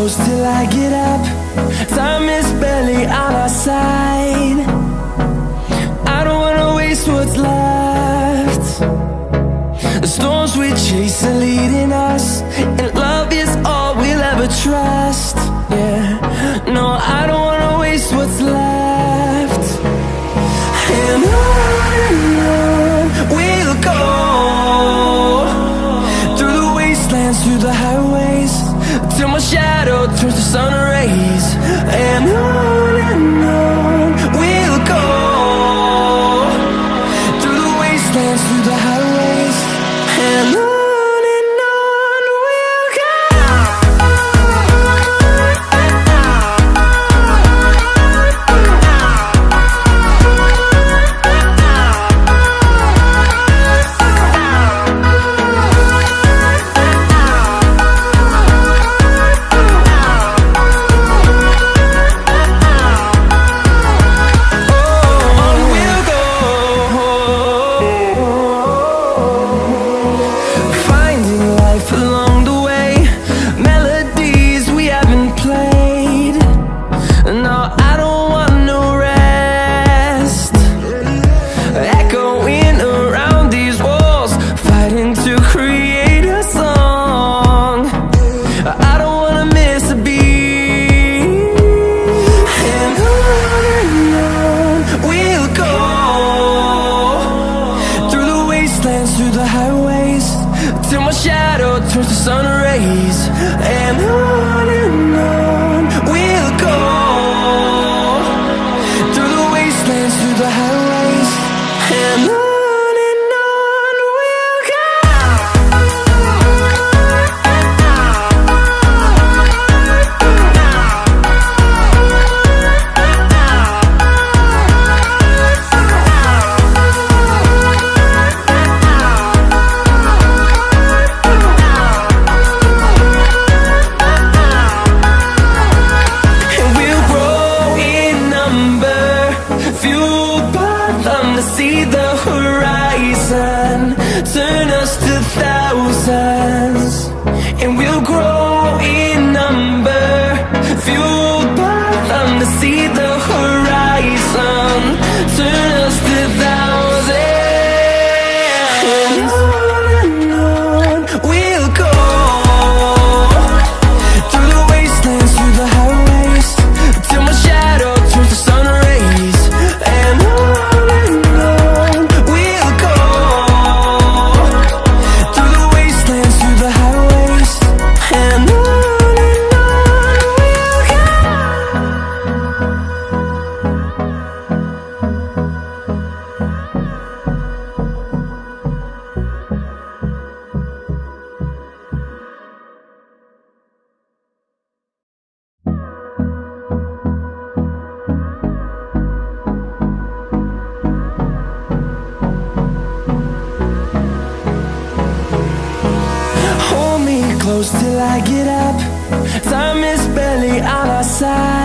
close till I get up. Time is barely on our side. I don't wanna waste what's left. The storms we chase are leading us, and love is all we'll ever trust. Yeah, no, I don't wanna waste what's left. And on we'll go, through the wastelands, through the highways, till my shadow turns to sun rays. And on we'll go, through the wastelands, through the highways, and on we'll go. Through the highways, till my shadow turns to sun rays. And on we'll go, through the wastelands, through the highways, and on we'll go. See the horizon, turn us to thousands, and we'll grow in number, fueled by them. To see the horizon, turn us to thousands, and on we'll go, through the wastelands, through the highways, till my shadow turns to sun rays. And close till I get up. Time is barely on our side.